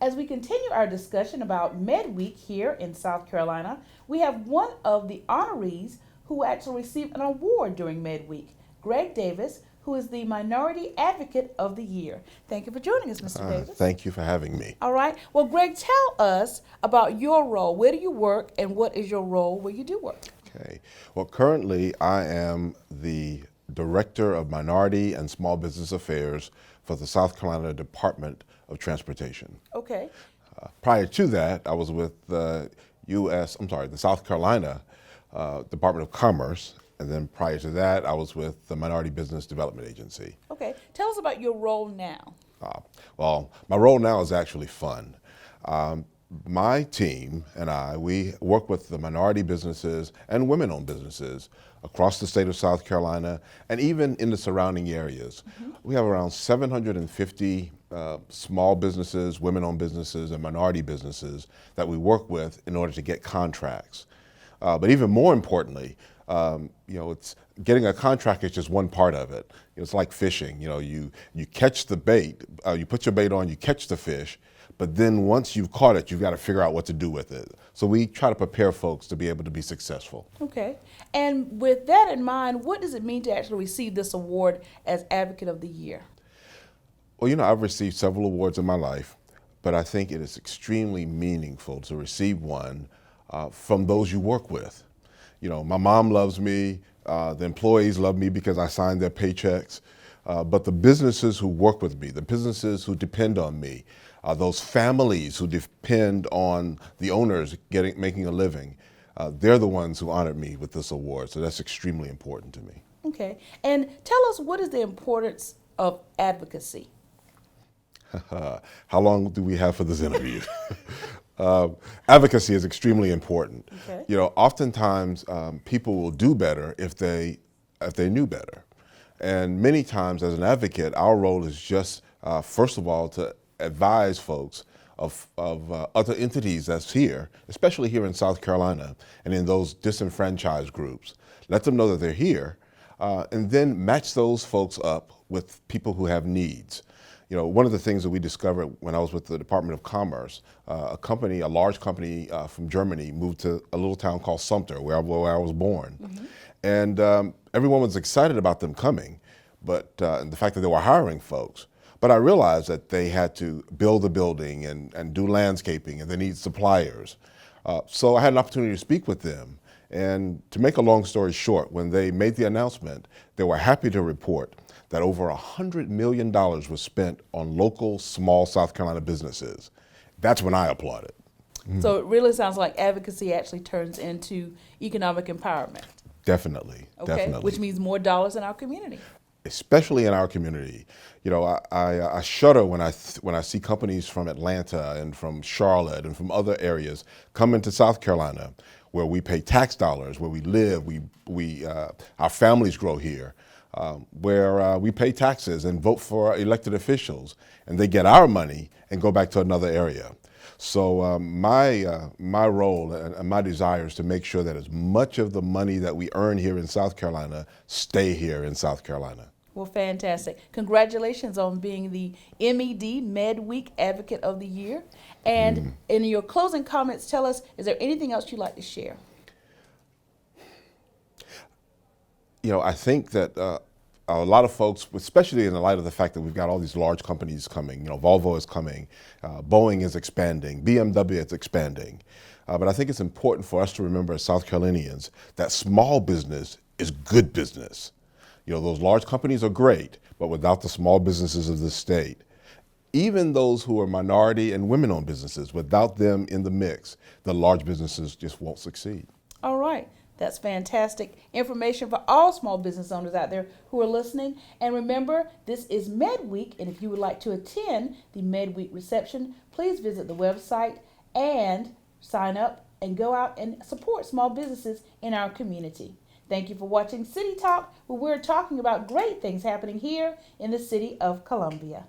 As we continue our discussion about Med Week here in South Carolina, we have one of the honorees who actually received an award during Med Week, Greg Davis, who is the Minority Advocate of the Year. Thank you for joining us, Mr. Davis. Thank you for having me. All right. Well, Greg, tell us about your role. Where do you work, and what is your role where you do work? Okay. Well, currently I am the Director of Minority and Small Business Affairs for the South Carolina Department of Transportation. Okay. Prior to that, I was with the South Carolina Department of Commerce, and then prior to that, I was with the Minority Business Development Agency. Okay. Tell us about your role now. Well, my role now is actually fun. My team and we work with the minority businesses and women-owned businesses across the state of South Carolina and even in the surrounding areas. Mm-hmm. We have around 750 small businesses, women-owned businesses, and minority businesses that we work with in order to get contracts. But even more importantly, it's getting a contract is just one part of it. It's like fishing. You catch the bait, you put your bait on, you catch the fish, but then once you've caught it, you've got to figure out what to do with it. So we try to prepare folks to be able to be successful. Okay. And with that in mind, what does it mean to actually receive this award as Advocate of the Year? Well, I've received several awards in my life, but I think it is extremely meaningful to receive one from those you work with. My mom loves me, the employees love me because I sign their paychecks, but the businesses who work with me, the businesses who depend on me, those families who depend on the owners making a living, they're the ones who honored me with this award, so that's extremely important to me. Okay, and tell us, what is the importance of advocacy? How long do we have for this interview? Advocacy is extremely important. Okay. Oftentimes people will do better if they knew better. And many times as an advocate, our role is just, first of all, to advise folks of other entities that's here, especially here in South Carolina and in those disenfranchised groups. Let them know that they're here, and then match those folks up with people who have needs. One of the things that we discovered when I was with the Department of Commerce, a large company from Germany moved to a little town called Sumter, where I was born. Mm-hmm. And everyone was excited about them coming, but and the fact that they were hiring folks. But I realized that they had to build a building and do landscaping, and they need suppliers. So I had an opportunity to speak with them. And to make a long story short, when they made the announcement, they were happy to report that over $100 million was spent on local, small South Carolina businesses. That's when I applauded. So it really sounds like advocacy actually turns into economic empowerment. Definitely, okay. Definitely. Which means more dollars in our community. Especially in our community. I shudder when I see companies from Atlanta and from Charlotte and from other areas come into South Carolina, where we pay tax dollars, where we live, our families grow here, where we pay taxes and vote for elected officials, and they get our money and go back to another area. So my role and my desire is to make sure that as much of the money that we earn here in South Carolina stay here in South Carolina. Well, fantastic. Congratulations on being the Med Week Advocate of the Year. And in your closing comments, tell us, is there anything else you'd like to share? I think that a lot of folks, especially in the light of the fact that we've got all these large companies coming, Volvo is coming, Boeing is expanding, BMW is expanding. But I think it's important for us to remember as South Carolinians that small business is good business. Those large companies are great, but without the small businesses of the state, even those who are minority and women-owned businesses, without them in the mix, the large businesses just won't succeed. All right. That's fantastic information for all small business owners out there who are listening. And remember, this is Med Week, and if you would like to attend the Med Week reception, please visit the website and sign up and go out and support small businesses in our community. Thank you for watching City Talk, where we're talking about great things happening here in the city of Columbia.